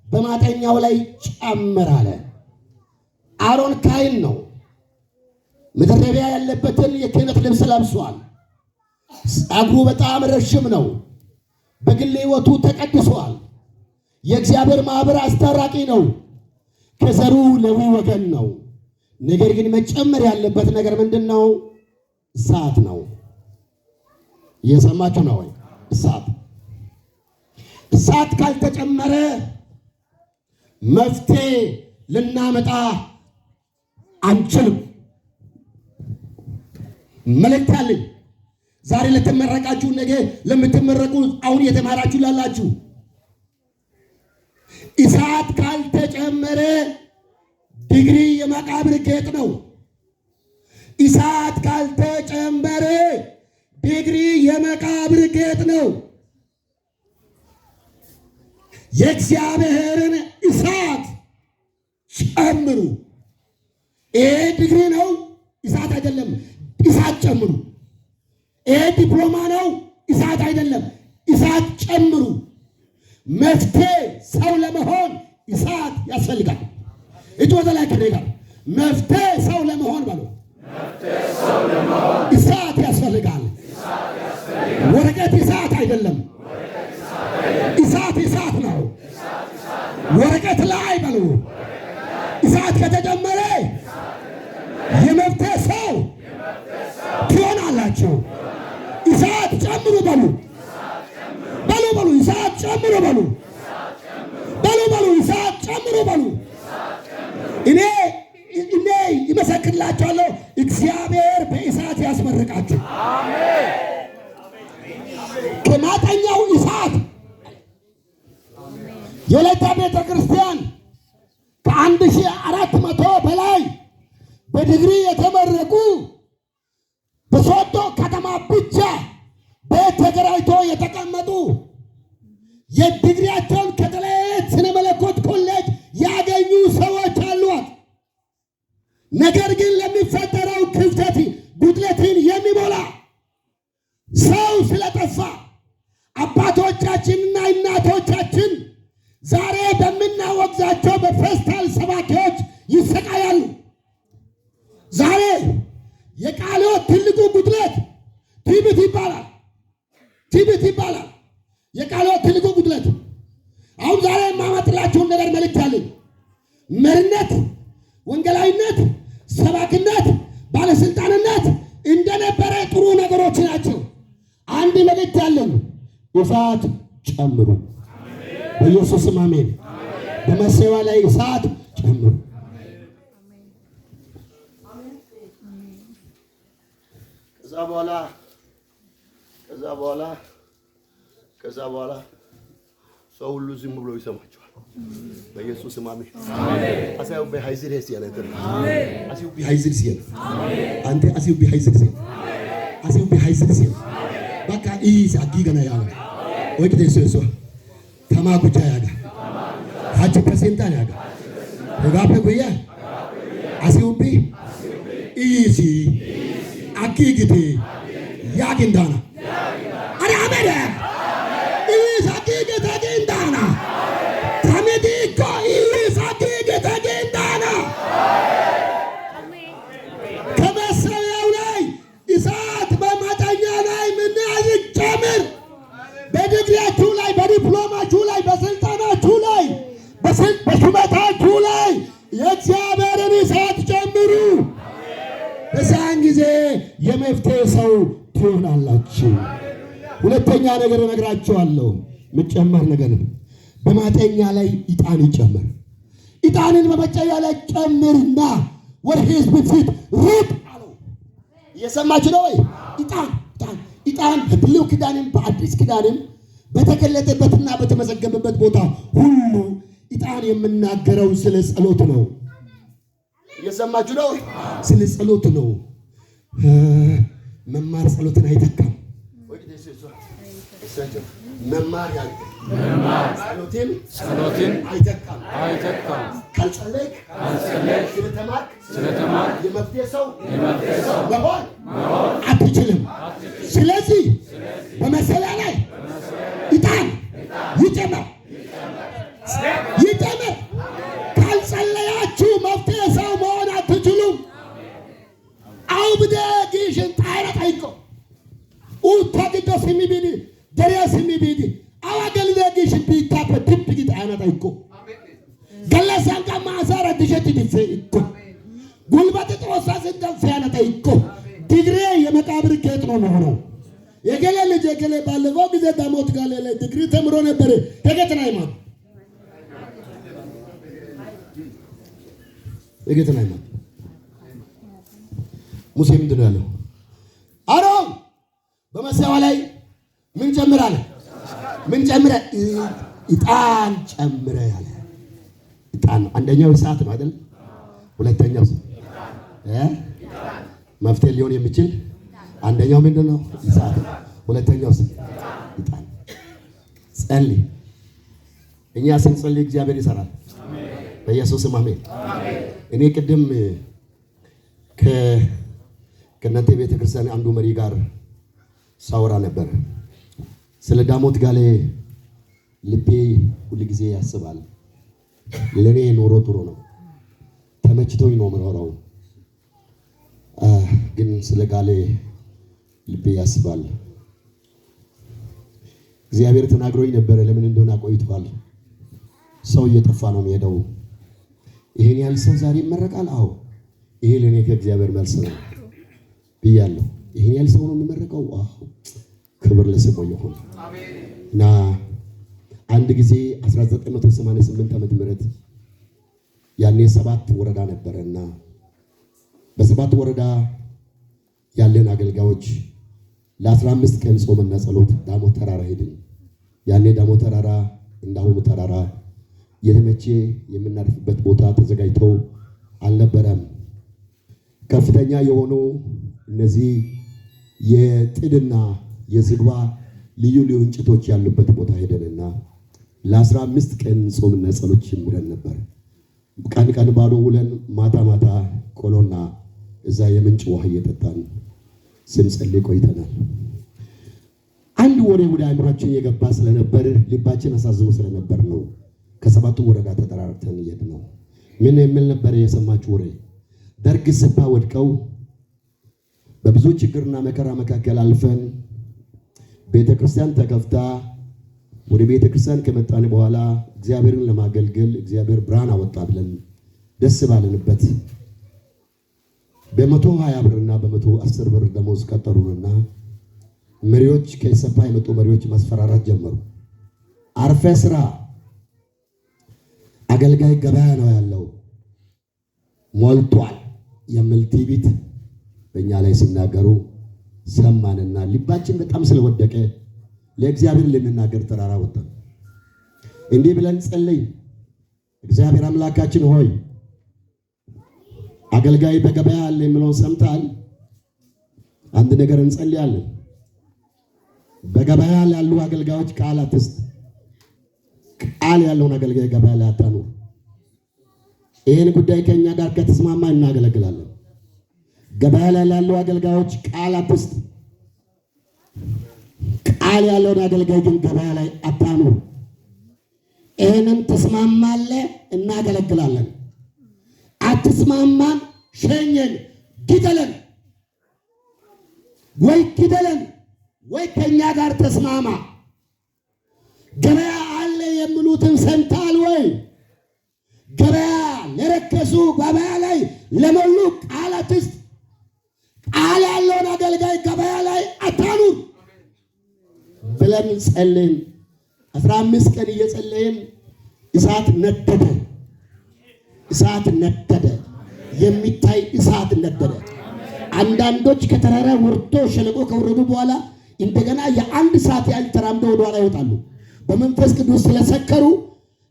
በማጠኛው ላይ ጨምር አለ። አሮን ካህን ነው። መደረቢያ ያለበትን የክህነት ልብስ ለብሷል። ጸጉሩ በጣም ረጅም ነው። በግል ሕይወቱ ተቀድሷል። የእግዚአብሔር ማህበር አስታራቂ ነው። ከዘሩ ሌዊ ወገን ነው። ነገር ግን መጨመር ያለበት ነገር ምንድነው? እሳት ነው። እየሰማችሁ ነው ወይ? እሳት ካልተጨመረ መፍትሄ ልናመጣ አንችልም። መልእክት አለኝ ዛሬ ለተመረቃችሁ፣ ነገ ለምትመረቁ፣ አሁን የተማራችሁ ላላችሁ፣ እሳት ካልተጨመረ ዲግሪ የመቃብር ጌጥ ነው። እሳት ካልተጨመረ ዲግሪ የመቃብር ጌጥ ነው። የእግዚአብሔርን እሳት ጨምሩ። ይሄ ዲግሪ ነው፣ እሳት አይደለም። እሳት ጨምሩ። ይሄ ዲፕሎማ ነው፣ እሳት አይደለም። እሳት ጨምሩ። መፍትሄ ሰው ለመሆን እሳት ያስፈልጋል። እጅ ወደ ላይ ከኔ ጋር መፍትሄ ሰው ለመሆን በሉ እሳት ያስፈልጋል። ወረቀት እሳት አይደለም። እሳት ነው። ወረቀት ላይ በሉ እሳት ከተጨመረ የመፍትሄ ሰው ትሆናላችሁ። እሳት ጨምሩ በሉ እሳት ጨምሩ በሉ እሳት ጨምሩ በሉ። እኔ ይመሰክርላችኋለሁ፣ እግዚአብሔር በእሳት ያስመርቃችሁ። ከማጠኛው እሳት የወላይታ ቤተ ክርስቲያን ከ1400 በላይ በዲግሪ የተመረቁ በሶዶ ከተማ ብቻ ቤት ተከራይቶ የተቀመጡ የዲግሪያቸውን ከተለያየ ስነ መለኮት ኮሌጅ ያገኙ ሰዎች አሏት። ነገር ግን ለሚፈጠረው ክፍተት ጉድለትን የሚሞላ ሰው ስለጠፋ አባቶቻችንና እናቶቻችን ዛሬ በምናወግዛቸው በፌስታል ሰባኪዎች ይሰቃያሉ። ዛሬ የቃሉ ትልቁ ጉድለት ትዕቢት ይባላል። የቃሉ ትልቁ ጉድለት አሁን ዛሬ የማመጣላችሁን ነገር መልእክት አለኝ። መሪነት፣ ወንጌላዊነት፣ ሰባኪነት፣ ባለስልጣንነት እንደነበረ ጥሩ ነገሮች ናቸው። አንድ መልእክት አለኝ። እሳት ጨምሩ። በኢየሱስም አሜን። በመሰዊያው ላይ እሳት ጨምሩ። ከዛ በኋላ ሰው ሁሉ ዝም ብሎ ይሰማቸዋል። በኢየሱስም አሜን። አሳዩ በሃይዝር ሲያለ አሲው በሃይዝር ሲያለ አንተ አሲው በሃይዝር ሲያለ አሲው በሃይዝር ሲያለ በቃ ኢስ አጊገና ያለ ወይ ከደሰሶ ተማጉቻ ያጋ ሀጭ ከሰንታን ያጋ ወጋፈ ጎያ አሲው ቢ ኢሲ አጊግቴ ያጊንዳና አረ አሜን ኢስ አጊግቴ ያጊንዳና ታሜዲኮ ኢስ አጊግቴ ያጊንዳና ከመሰዊያው ላይ እሳት በማጠኛ ላይ ምን ይጨምር? በዲግሪያችሁ ላይ፣ በዲፕሎማችሁ ላይ፣ በስልጣናችሁ ላይ፣ በሹመታችሁ ላይ የእግዚአብሔርን እሳት ጨምሩ። በዛን ጊዜ የመፍትሄ ሰው ትሆናላችሁ። ሁለተኛ ነገር እነግራችኋለሁ። የምጨመር ነገር በማጠኛ ላይ ዕጣን ይጨመር። ዕጣንን በማጠኛ ላይ ጨምርና ወደ ሕዝብ ፊት ሩጥ አለው። እየሰማችሁ ነው ወይ? ዕጣን በብሉይ ኪዳንም በአዲስ ኪዳንም በተገለጠበትና በተመዘገበበት ቦታ ሁሉ ዕጣን የምናገረው ስለ ጸሎት ነው። እየሰማችሁ ነው? ስለ ጸሎት ነው። መማር ጸሎትን አይተካም። መማር ጸሎትን አይተካም። ካልጸለይክ ስለተማርክ የመፍትሄ ሰው መሆን አትችልም። ስለዚህ በመሰዊያ ላይ ዕጣን ይጨመር። ካልጸለያችሁ መፍትሄ ሰው መሆን አትችሉም። አውብደ ጊሽን ጣይረት አይቆ ኡታግዶ ሲሚቢዲ ደሪያ ሲሚቢዲ አዋገልደ ጊሽን ቢታፈ ትብጊ ጣይረት አይቆ ገለሳን ከማሰረ ድሸት ዲፌ እኮ ጉልበት ጥሮሳ ስንተን ሲያነታ ይቆ ዲግሪ የመቃብር ጌጥ ነው። የገሌ ልጅ የገሌ ባለፈው ጊዜ ዳሞት ጋር ላይ ዲግሪ ተምሮ ነበር። ተገተና ይማር የጌተና ይማር ሙሴ ምንድን ነው ያለው? አሮን በመሰዊያው ላይ ምን ጨምራለህ? ዕጣን ጨምረ ያለ ዕጣን ነው። አንደኛው እሳት ነው አይደል? ሁለተኛው መፍትሄ ሊሆን የሚችል አንደኛው ምንድን ነው? እሳት። ሁለተኛው ዕጣን። ጸልይ። እኛ ስንጸልይ እግዚአብሔር ይሰራል። በኢየሱስም አሜን። እኔ ቅድም ከእናንተ ቤተክርስቲያን አንዱ መሪ ጋር ሳወራ ነበር። ስለ ዳሞት ጋሌ ልቤ ሁል ጊዜ ያስባል። ለኔ ኖሮ ጥሩ ነው። ተመችቶኝ ነው የምኖረው። ግን ስለ ቃሌ ልቤ ያስባል። እግዚአብሔር ተናግሮኝ ነበረ። ለምን እንደሆነ ቆይቷል። ሰው እየጠፋ ነው የሚሄደው። ይሄን ያህል ሰው ዛሬ ይመረቃል? አዎ፣ ይሄ ለኔ ከእግዚአብሔር መልስ ነው ብያለሁ። ይሄን ያህል ሰው ነው የሚመረቀው? አዎ፣ ክብር ለስሙ ይሁን። እና አንድ ጊዜ 1988 ዓመተ ምህረት ያኔ 7 ወረዳ ነበረና በ7 ወረዳ ያለን አገልጋዮች ለ15 ቀን ጾምና ጸሎት ዳሞት ተራራ ሄድን። ያኔ ዳሞት ተራራ እንዳሁኑ ተራራ የተመቼ የምናርፍበት ቦታ ተዘጋጅቶ አልነበረም። ከፍተኛ የሆኑ እነዚህ የጥድና የዝግባ ልዩ ልዩ እንጨቶች ያሉበት ቦታ ሄደንና ለ15 ቀን ጾምና ጸሎት ጀምረን ነበር። ቀን ቀን ባዶ ውለን ማታ ማታ ቆሎና እዛ የምንጭ ውሃ እየጠጣን ስንጸልይ ቆይተናል። አንድ ወሬ ወደ አእምሯችን የገባ ስለነበር ልባችን አሳዝኖ ስለነበር ነው ከ7 ወረዳ ተጠራርተን እየሄድነው። ምን የሚል ነበር የሰማችሁ ወሬ? ደርግ ስባ ወድቀው በብዙ ችግርና መከራ መካከል አልፈን ቤተክርስቲያን ተከፍታ ወደ ቤተክርስቲያን ከመጣን በኋላ እግዚአብሔርን ለማገልገል እግዚአብሔር ብርሃን አወጣ ብለን ደስ ባለንበት በ120 ብርና በ110 ብር ደሞዝ ቀጠሩንና መሪዎች ከኢሰፓ የመጡ መሪዎች ማስፈራራት ጀመሩ። አርፈ ስራ፣ አገልጋይ ገበያ ነው ያለው ሞልቷል የሚል ትዕቢት በእኛ ላይ ሲናገሩ ሰማንና ልባችን በጣም ስለወደቀ ለእግዚአብሔር ልንናገር ተራራ ወጣን። እንዲህ ብለን ጸለይ፣ እግዚአብሔር አምላካችን ሆይ አገልጋይ በገበያ አለ የሚለውን ሰምተሃል። አንድ ነገር እንጸልያለን። በገበያ ያሉ አገልጋዮች ቃል አትስጥ። ቃል ያለውን አገልጋይ ገበያ ላይ አታኑር። ይህን ጉዳይ ከእኛ ጋር ከተስማማ እናገለግላለን። ገበያ ላይ ያሉ አገልጋዮች ቃል አትስጥ። ቃል ያለውን አገልጋይ ግን ገበያ ላይ አታኑር። ይህንን ተስማማለህ፣ እናገለግላለን። አትስማማን፣ ሸኘን፣ ግደለን፣ ወይ ግደለን ወይ ከኛ ጋር ተስማማ። ገበያ አለ የሚሉትን ሰምተሃል ወይ? ገበያ ለረከሱ ገበያ ላይ ለሞሉ ቃል አትስጥ። ቃል ያለውን አገልጋይ ገበያ ላይ አታኑር ብለን ጸለይን። 15 ቀን እየጸለይን እሳት ነደደ። እሳት ነደደ። የሚታይ እሳት ነደደ። አንዳንዶች ከተራራ ወርዶ ሸለቆ ከወረዱ በኋላ እንደገና የአንድ ሰዓት ያህል ተራምደው ወደ ኋላ ይወጣሉ። በመንፈስ ቅዱስ ስለሰከሩ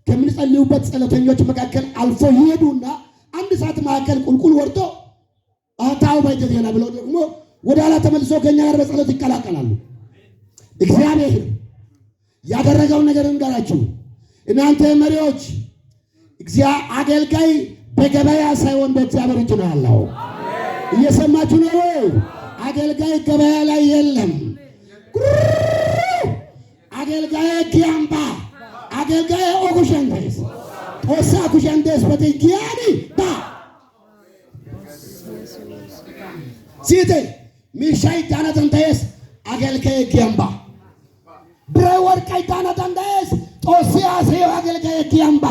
ከምንጸልዩበት ጸሎተኞች መካከል አልፎ ይሄዱና አንድ ሰዓት መካከል ቁልቁል ወርዶ አታው ባይተና ብለው ደግሞ ወደ ኋላ ተመልሶ ከኛ ጋር በጸሎት ይቀላቀላሉ። እግዚአብሔር ያደረገውን ነገር እንገራችሁ። እናንተ መሪዎች አገልጋይ በገበያ ሳይሆን በእግዚአብሔር እጅ ነው ያለው። እየሰማችሁ ነው? አገልጋይ ገበያ ላይ የለም። አገልጋይ ጊያምባ፣ አገልጋይ ኦኩሸንደስ ጦሳ ኩሸንደስ በተጊያኒ ባ ሲቴ ሚሻይ ዳና ተንተስ አገልጋይ ጊያምባ ብረ ወርቃይ ዳና ተንተስ ጦሲያ ሰው አገልጋይ ጊያምባ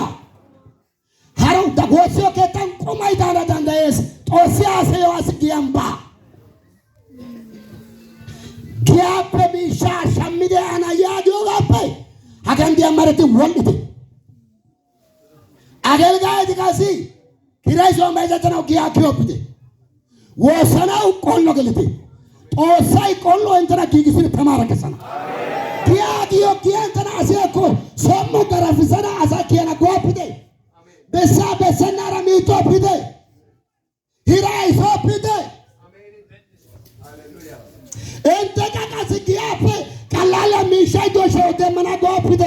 ሃሮ ዳጎሲዮ ከታን ቆማይ ዳና ተንተስ ጦሲያ ሰው አስጊያምባ ጊያምባ ሚሻ ሸሚደ አና ያዲዮ ጋፓ አገንዲ አማረቲ ወንድት አገልጋይ ዲጋሲ ኪራይሶ ማይዘተናው ጊያ ኪዮፕቴ ወሰናው ቆሎ ገለቴ ጦሳይ ቆሎ እንተና ጊግስን ተማረከሰና ጊያ ጊዮ ጊያ እንተና አሴኮ ሶሞ ገራፍሰና አሳኪያና ጎፕቴ በሳ በሰናራ ሚቶ ፒቴ ሂራይ ሶፕቴ እንተ ቃቃስ ጊያፕ ቀላላ ሚሻይ ዶሾ ደመና ጎፕቴ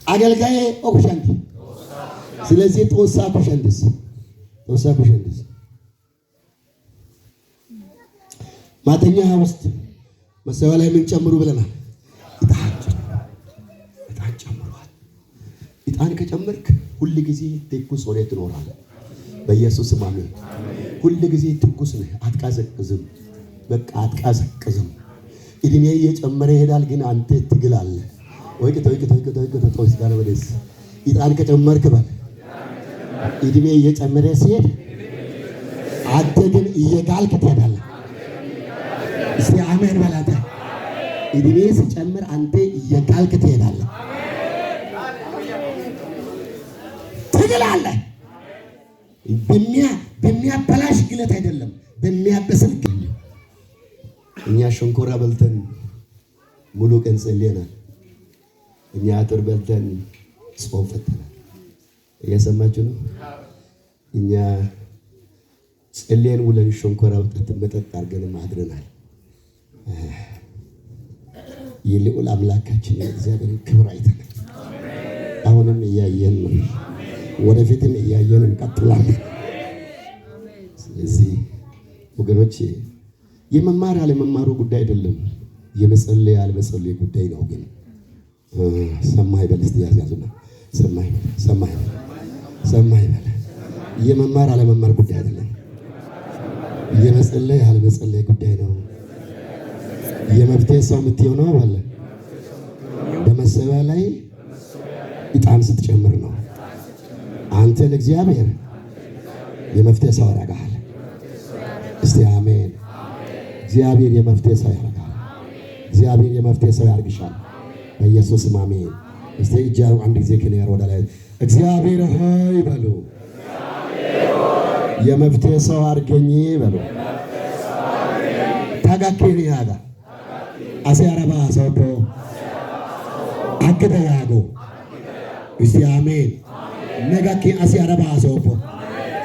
አገልጋይ ኦኩሻንቲ ስለዚህ ጦሳ ኩሸንደስ ማተኛ ውስጥ መሰዋ ላይ ምን ጨምሩ ብለናል? ዕጣን ከጨመርክ ሁል ጊዜ ትኩስ ሆነህ ትኖራለህ። በኢየሱስ ስም አሜን። ሁል ጊዜ ትኩስ ነህ፣ አትቀዘቅዝም። በቃ አትቀዘቅዝም። እድሜ እየጨመረ ይሄዳል፣ ግን አንተ ትግላለህ። ወይስ ጋር ወደስ ዕጣን ከጨመርክ በል እድሜ እየጨመረ ሲሄድ አንተ ግን እየጋልክ ትሄዳለህ። እስቲ አሜን በላተ። እድሜ ሲጨምር አንተ እየጋልክ ትሄዳለህ፣ ትግላለህ። በሚያበላሽ ግለት አይደለም፣ በሚያበስል ግል። እኛ ሸንኮራ በልተን ሙሉ ቀን ጸልየናል። እኛ አጥር በልተን ጾም ፈተናል። እየሰማችሁ ነው። እኛ ጸልየን ውለን ሸንኮራ መጠጥ አድርገን አድረናል። የልዑል አምላካችን የእግዚአብሔር ክብር አይተናል። አሁንም እያየን ነው፣ ወደፊትም እያየን እንቀጥላለን። ስለዚህ ወገኖች የመማር ያለመማሩ ጉዳይ አይደለም፣ የመጸለይ ያለመጸለይ ጉዳይ ነው። ግን ሰማይ በል እስቲ ያዝያዙና ሰማይ በል። የመማር ያለመማር ጉዳይ አይደለም፣ የመጸለይ ያለመጸለይ ጉዳይ ነው። የመፍትሄ ሰው የምትሆነው አለ በመሰቢያ ላይ ዕጣን ስትጨምር ነው። አንተን እግዚአብሔር የመፍትሄ ሰው ያደርግሃል። እስቲ አሜን። እግዚአብሔር የመፍትሄ ሰው ያደርግሃል። እግዚአብሔር የመፍትሄ ሰው ያደርግሻል። በኢየሱስ ስም አሜን። እስቲ እጃሩ አንድ ጊዜ ከኔር ወደ ላይ እግዚአብሔር ሆይ በሉ። የመፍትሄ ሰው አድርገኝ በሉ። ታጋኬኒ ያጋ አሲያረባ ሰውቶ አግደ ያጎ እስቲ አሜን። ነጋኪን አሲያረባ ሰውፖ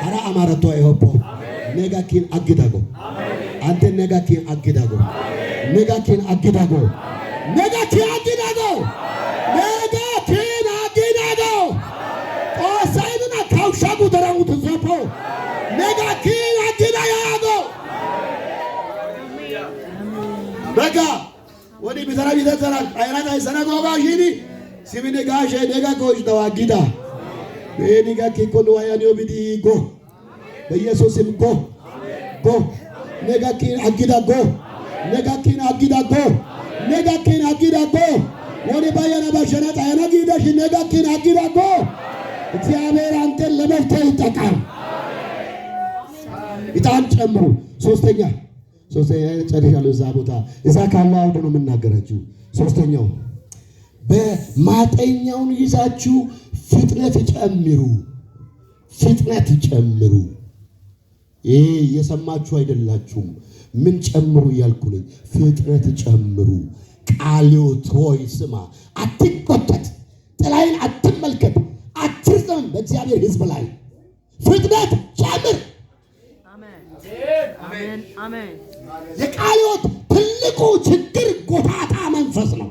አራ አማረቶ አይሆፖ ነጋኪን አግዳጎ አንተ ነጋኪን አግዳጎ ነጋኪን አግዳጎ ነጋኪን አግዳጎ ነጋኪን አግዳጎ ኦሳይና ካውሻጉ ደራውት ዘፖ ነጋኪን አግዳያጎ በጋ ወዲ ቢተራ ቢተራ አይራታ ሰነጎጋ ይኒ ሲሚኔ ጋሼ ደጋ ኮሽ ተዋጊዳ በኒጋ ኪኮን ዋያኒዮ ቢዲ ጎ በኢየሱስም ጎ ነጋኪን አጊዳ ጎ ነጋኪን አጊዳ ጎ ነጋኪን አጊዳ ጎ ወዲ ባያና ባሸናታ ያናጊዳሽ ነጋኪን አጊዳ ጎ። እግዚአብሔር አንተን ለመፍትሄ ይጠቃም። ዕጣን ጨምሩ። ሶስተኛ ጨርሻለሁ። እዛ ቦታ እዛ ካለው አውድ ነው የምናገራችሁ። ሶስተኛው በማጠኛውን ይዛችሁ ፍጥነት ጨምሩ። ይሄ እየሰማችሁ አይደላችሁም? ምን ጨምሩ እያልኩ ነኝ። ፍጥነት ጨምሩ። ቃልዮት ሆይ ስማ፣ አትቆጠት፣ ጥላይን አትመልከት፣ አትርዘም። በእግዚአብሔር ሕዝብ ላይ ፍጥነት ጨምር። አሜን። የቃልዮት ትልቁ ችግር ጎታታ መንፈስ ነው።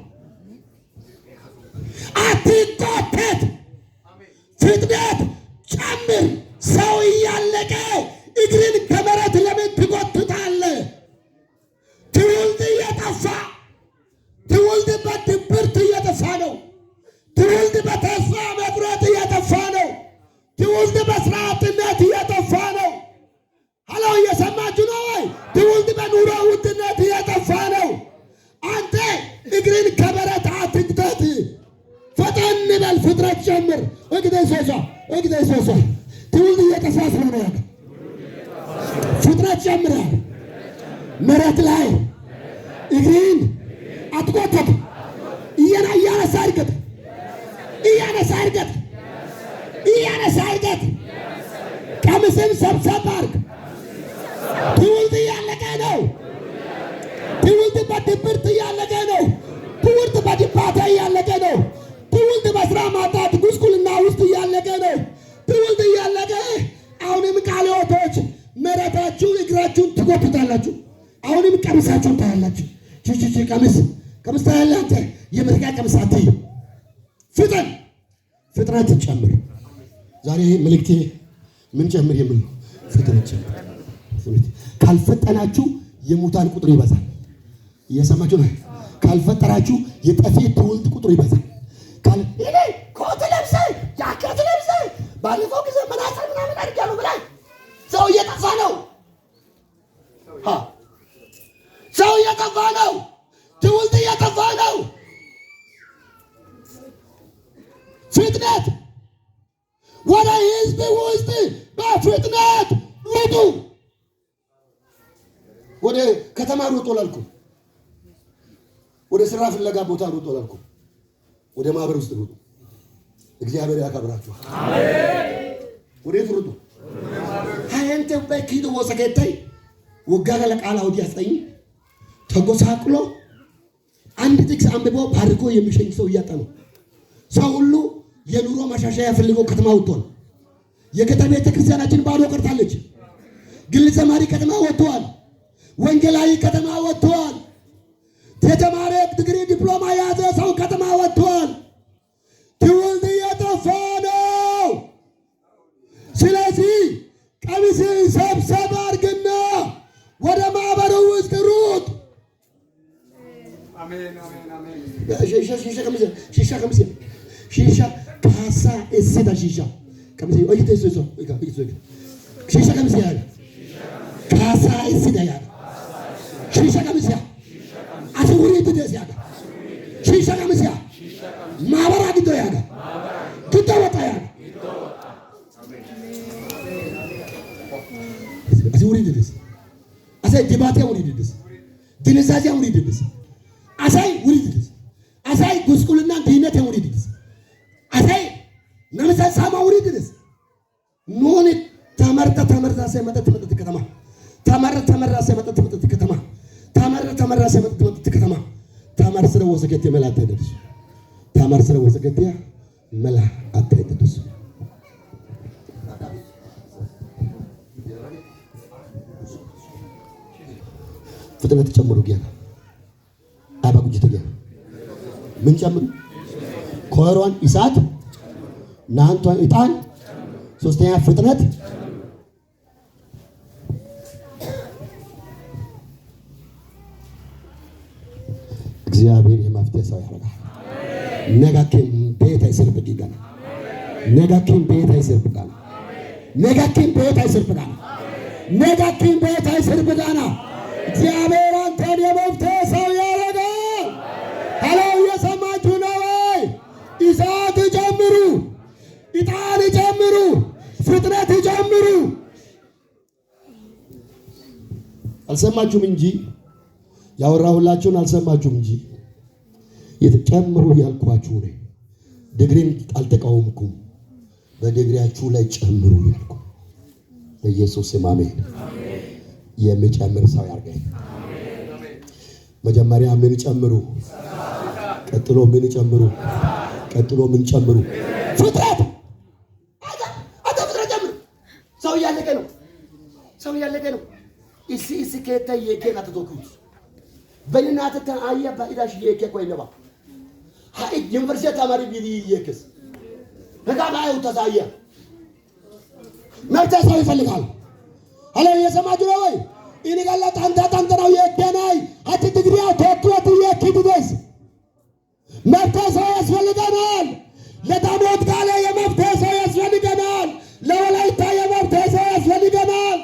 አትቆጠት፣ ፍጥነት ጨምር። ሰው እያለቀ እግርን ከመሬት ለምን ትጎትታለህ? ትውልድ እየጠፋ፣ ትውልድ በድብርት እየጠፋ ነው። ትውልድ በተስፋ መቁረጥ እየጠፋ ነው። ትውልድ በስራ አጥነት እየጠፋ ነው። ሀሎ እየሰማችሁ ነው ወይ? ትውልድ በኑሮ ውድነት እየጠፋ ነው። አንተ እግርን ከመሬት አትግተት፣ ፈጠን በል፣ ፍጥነት ጨምር። እግዴ ሶሶ ትውልድ እየጠፋ ስለሆነ ያለ ፍጥነት ጨምራል። መሬት ላይ እግርን አትጎተት። እያነሳ እርገጥ። ቀምስም ሰብሰብ አድርግ። ትውልድ እያለቀ ነው። ትውልድ በድብርት እያለቀ ነው። ትውልድ በድባታ እያለቀ ነው። ትውልድ በስራ ማጣት ጉስቁልና ውስጥ እያለቀ ነው። ትውልድ እያለቀ አሁንም ቃልዮቶች መሬታችሁ እግራችሁን ትጎትታላችሁ። አሁንም ቀሚሳችሁን ታያላችሁ። ቀሚስ ታያለህ አንተ። የምርቃ ቀሚስ አትይ። ፍጥነት ጨምር። ዛሬ መልእክቴ ምን ጨምር የሚል ነው። ፍጥነት ጨምር። ካልፈጠናችሁ የሙታን ቁጥር ይበዛል። እየሰማችሁ ነው። ካልፈጠራችሁ የጠፊ ትውልድ ቁጥር ይበዛል። ኮት ለብሰህ ባለፈው ጊዜ መናጽር ምናምን አድርጋለሁ ብላ ሰው እየጠፋ ነው። ሰው እየጠፋ ነው። ትውልድ እየጠፋ ነው። ፍጥነት ወደ ህዝብ ውስጥ በፍጥነት ሩጡ። ወደ ከተማ ሩጡ ላልኩ፣ ወደ ስራ ፍለጋ ቦታ ሩጡ ላልኩ፣ ወደ ማህበር ውስጥ ሩጡ። እግዚአብሔር ያከብራችኋል። አሜን። ወዴት ሩጡ? ሃይንተ በኪዶ ወሰከታይ ወጋጋ ለቃላ ወዲ ያስጠኝ ተጎሳቅሎ አንድ ጥቅስ አንብቦ ባርኮ የሚሸኝ ሰው እያጣ ነው። ሰው ሁሉ የኑሮ ማሻሻያ ፈልገው ከተማ ወጥቷል። የከተማ ቤተ ክርስቲያናችን ባዶ ቀርታለች። ግል ዘማሪ ከተማ ወጥቷል። ወንጌላዊ ከተማ ወጥቷል። የተማረ ዲግሪ ዲፕሎማ የያዘ ሰው ከተማ ወጥቷል። ትውልድ እየጠፋ ነው። ስለዚህ ቀሚስን ሰብሰብ አድርግና ወደ ማህበሩ ውስጥ ሩጥ። አሜን አሜን አሜን። ሺሻ ካሳ እሰዳ ሺሻ ከመሲ ወይቴ ሶሶ ሺሻ ከመሲ ያለ ካሳ እሰዳ ያለ ሺሻ ከመሲ አስውሪ ትደስ ያለ ሺሻ ከመሲ ማበራ ግዶ ያለ ትተወጣ ያለ አስውሪ ትደስ አሳይ ዲባቴ ውሪ ትደስ ድንዛዜ ውሪ ትደስ አሳይ ውሪ ትደስ አሳይ ጉስቁልና ድህነት ውሪ ትደስ አሳይ ነምሳ ሳማ ውሪ ትደስ ኖን ተመርታ ሰመጠት ከተማ ተመራ ሰመጠት ከተማ ተመራ ሰመጠት ከተማ ተመር ስለ ወሰከት መላተ ደስ ተመር ስለ ወሰከት መላ አትደስ ፍጥነት ጨምሩ ጌታ አባጉጅ ተገ ምን ጨምሩ ኮሮን ኢሳት ናንቷን ኢጣን ሶስተኛ ፍጥነት እግዚአብሔር የመፍትሄ ሰው ያደርጋል። ነጋኪን ቤት አይሰርብጋና ነጋኪን ቤት አይሰርብጋና ነጋኪን ቤት አይሰርብጋና ነጋኪን ቤት አይሰርብጋና እግዚአብሔር አንተን የመፍትሄ ሰው ያደርጋል። ሄሎ እየሰማችሁ ነው ወይ? ኢሳት ጨምሩ፣ ኢጣን ጨምሩ፣ ፍጥነት ጨምሩ። አልሰማችሁም እንጂ ያወራሁላችሁን አልሰማችሁም እንጂ የተጨምሩ ያልኳችሁ ነው። ዲግሪን አልተቃወምኩም። በዲግሪያችሁ ላይ ጨምሩ ያልኩ በኢየሱስ ስም አሜን። የሚጨምር ሰው ያርገኝ። መጀመሪያ ምን ጨምሩ? ቀጥሎ ምን ጨምሩ? ቀጥሎ ምን ጨምሩ? ፍጥረት አታ ፍጥረት ጨምሩ። ሰው እያለቀ ነው። ሰው እያለቀ ነው። እሲ ከተ የከና ተቶኩት በእናተ ተአያ ባይዳሽ የከ ቆይነባ ሃይ ዩኒቨርሲቲ ተማሪ ቢዲ የከስ በጋባዩ ተዛየ መብት ሰው ይፈልጋል። አለ የሰማችሁ ነው ወይ? ኢኒ ጋላ ታንታ ነው የከናይ አት ትግሪያ ተጥወት የኪድደስ መብት ሰው ያስፈልገናል። ለዳሞት ጋለ የመብት ሰው ያስፈልገናል። ለወላይታ የመብት ሰው ያስፈልገናል።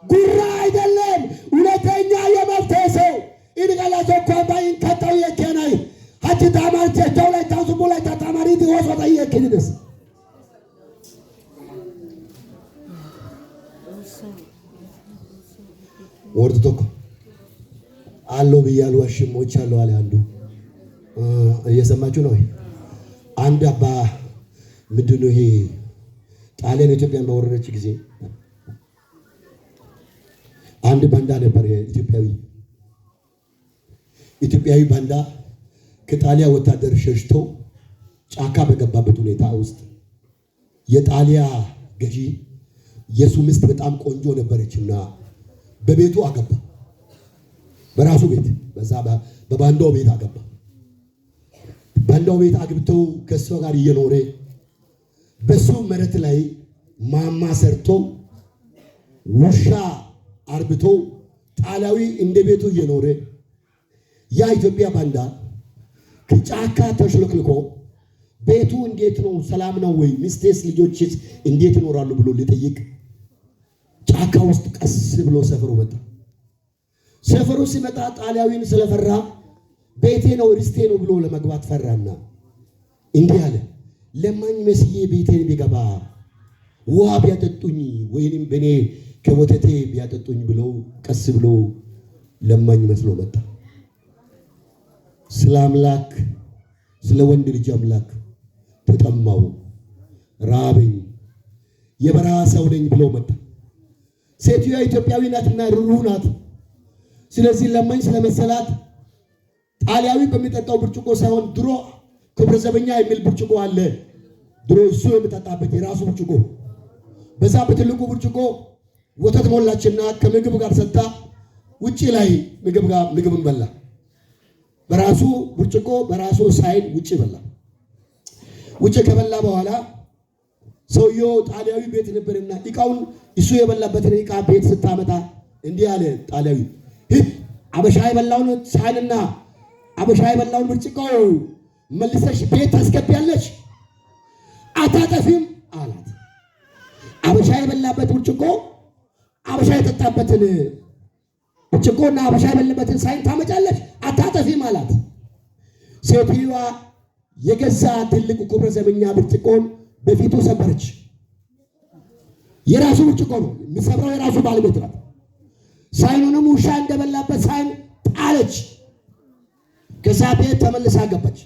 ጉራ አይደለም፣ እውነተኛ የመብት ሰው ኢኒ ጋላ ተቆባይን ከተው የከናይ አት ታማርቸ ተውላይ ታውሱ ላይ ታማሪ ዲወስ ወጣ የኪድደስ ወርድ ቶኮ አለው ብያሉ አሽሞች አለው አለ አንዱ። እየሰማችሁ ነው ወይ? አንድ አባ ምንድነው ይሄ ጣሊያን ኢትዮጵያን በወረረች ጊዜ አንድ ባንዳ ነበር፣ ኢትዮጵያዊ ባንዳ ከጣሊያን ወታደር ሸሽቶ ጫካ በገባበት ሁኔታ ውስጥ የጣሊያ ገዢ የሱ ሚስት በጣም ቆንጆ ነበረችና በቤቱ አገባ። በራሱ ቤት በዛ በባንዳው ቤት አገባ። ባንዳው ቤት አግብተው ከሷ ጋር እየኖረ በሱ መሬት ላይ ማማ ሰርቶ ውሻ አርብቶ ጣሊያዊ እንደ ቤቱ እየኖረ ያ ኢትዮጵያ ባንዳ ከጫካ ተሽለክልኮ ቤቱ እንዴት ነው? ሰላም ነው ወይ? ሚስቴስ ልጆችስ እንዴት ይኖራሉ ብሎ ሊጠይቅ ጫካ ውስጥ ቀስ ብሎ ሰፈሩ መጣ። ሰፈሩ ሲመጣ ጣሊያዊን ስለፈራ ቤቴ ነው ርስቴ ነው ብሎ ለመግባት ፈራና እንዲህ አለ፣ ለማኝ መስዬ ቤቴን ቢገባ ውሃ ቢያጠጡኝ ወይንም በኔ ከወተቴ ቢያጠጡኝ ብሎ ቀስ ብሎ ለማኝ መስሎ መጣ። ስለ አምላክ ስለ ወንድ ልጅ አምላክ ተጠማው፣ ራበኝ፣ የበረሃ ሰው ነኝ ብሎ መጣ። ሴትዮዋ ኢትዮጵያዊ ናትና ሩህሩህ ናት። ስለዚህ ለማኝ ስለመሰላት ጣሊያዊ በሚጠጣው ብርጭቆ ሳይሆን ድሮ ክብረ ዘበኛ የሚል ብርጭቆ አለ። ድሮ እሱ የሚጠጣበት የራሱ ብርጭቆ፣ በዛ በትልቁ ብርጭቆ ወተት ሞላችና ከምግብ ጋር ሰጣ። ውጪ ላይ ምግብን በላ። በራሱ ብርጭቆ በራሱ ሳይን ውጪ በላ። ውጪ ከበላ በኋላ ሰውየው ጣሊያዊ ቤት ነበርና እቃውን እሱ የበላበትን እቃ ቤት ስታመጣ እንዲህ አለ ጣሊያዊ፣ አበሻ የበላውን ሳይንና አበሻ የበላውን ብርጭቆ መልሰሽ ቤት ታስገቢያለሽ አታጠፊም አላት። አበሻ የበላበት ብርጭቆ አበሻ የጠጣበትን ብርጭቆና አበሻ የበላበትን ሳይን ታመጫለሽ አታጠፊም አላት። ሴትዮዋ የገዛ ትልቁ ክብረ ዘበኛ ብርጭቆን በፊቱ ሰበረች። የራሱ ብርጭቆ ነው የሚሰብረው፣ የራሱ ባለቤት ናት። ሳይኑንም ውሻ እንደበላበት ሳይን ጣለች። ከዛ ቤት ተመልሳ ገባች።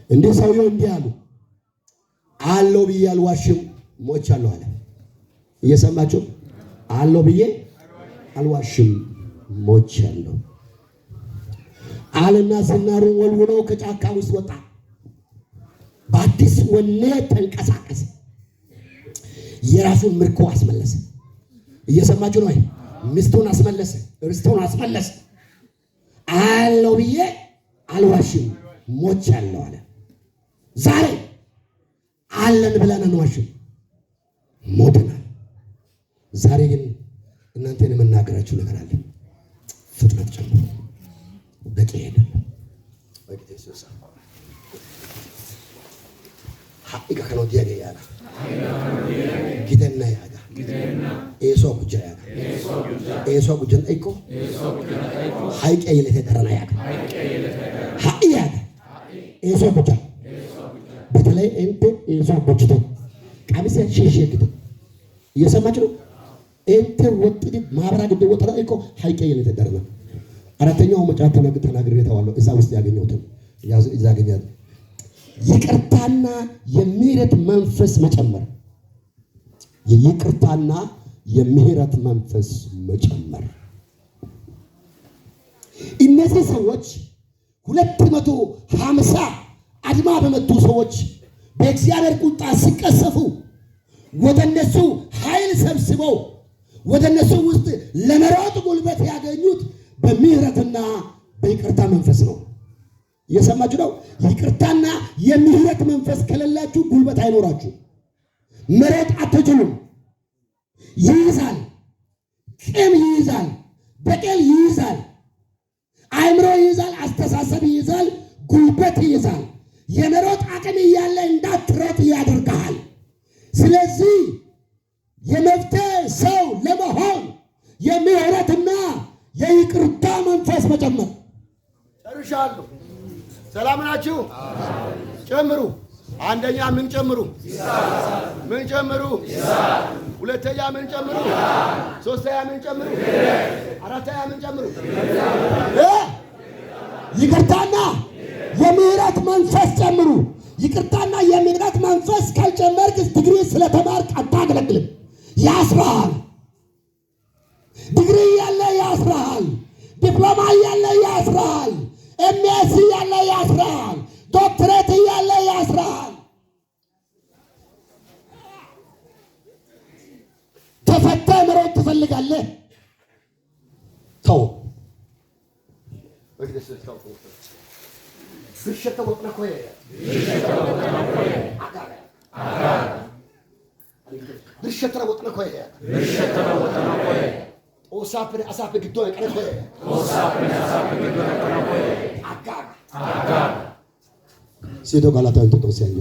እንዲህ ሰውየው እንዲህ አሉ፣ አለው ብዬ አልዋሽም ሞቻለሁ አለ። እየሰማችሁ? አለው ብዬ አልዋሽም ሞቻለሁ አለና ዝናሩን ወልውሎ ከጫካ ውስጥ ወጣ። በአዲስ ወኔ ተንቀሳቀሰ። የራሱን ምርኮ አስመለሰ። እየሰማችሁ ነው? ሚስቱን አስመለሰ፣ ርስቱን አስመለሰ። አለው ብዬ አልዋሽም ሞቻለሁ አለ። ዛሬ አለን ብለን አንዋሽም፣ ሞተናል። ዛሬ ግን እናንተን የምናገራችሁ ነገር አለ። ፍጥነት ጨምሮ በቂ አይደለም። ሀቂቃ ከነው ዲያገ ያላ ጊደና ያጋ ኤሶ ጉጃ ያጋ ኤሶ ጉጀን አይኮ ሀይቀ ይለተ ደረና ያጋ ሀቂ ያጋ ኤሶ ጉጃ በተለይ እንት ኤሶ ጉጅቶ ቀሚስ ሸሸግቶ እየሰማችሁ ነው። እንት ወጥዲ ማብራ ግድ ወጥራ አይኮ ሀይቀ ይለተ ደረና አራተኛው መጫት ተናግሬ ተዋለው እዛ ውስጥ ያገኘሁትን እዛ ያገኛል። ይቅርታና የምህረት መንፈስ መጨመር፣ የይቅርታና የምህረት መንፈስ መጨመር። እነዚህ ሰዎች 250 አድማ በመቱ ሰዎች በእግዚአብሔር ቁጣ ሲቀሰፉ ወደ እነሱ ኃይል ሰብስበው ወደ እነሱ ውስጥ ለመሮጥ ጉልበት ያገኙት በምህረትና በይቅርታ መንፈስ ነው። እየሰማችሁ ነው? ይቅርታና የምህረት መንፈስ ከሌላችሁ ጉልበት አይኖራችሁ። መሮጥ አትችሉም። ይይዛል፣ ቂም ይይዛል፣ በቀል ይይዛል፣ አእምሮ ይይዛል፣ አስተሳሰብ ይይዛል፣ ጉልበት ይይዛል። የመሮጥ አቅም እያለ እንዳትሮጥ ያደርግሃል። ስለዚህ የመፍትሄ ሰው ለመሆን የምህረትና የይቅርታ መንፈስ መጨመር። ጨርሻለሁ። ሰላም ናችሁ? ጨምሩ። አንደኛ ምን ጨምሩ? ምን ጨምሩ? ሁለተኛ ምን ጨምሩ? ሶስተኛ ምን ጨምሩ? አራተኛ ምን ጨምሩ? ይቅርታና የምህረት መንፈስ ጨምሩ። ይቅርታና የምህረት መንፈስ ካልጨመርክ ዲግሪ ስለተማርክ አታገለግልም። ያስራል። ዲግሪ ያለ ያስራል። ዲፕሎማ ያለ ያስራል። ኤምኤስ ያለ ያስራል። ዶክትሬት ያለ ያስራል። ተፈተ መሮጥ ትፈልጋለህ? ተው። Osape giddoon qara koye. Osape giddoon qara koye. Aggaga. ሲዶ ጋላታ እንቶ ተወሰኛ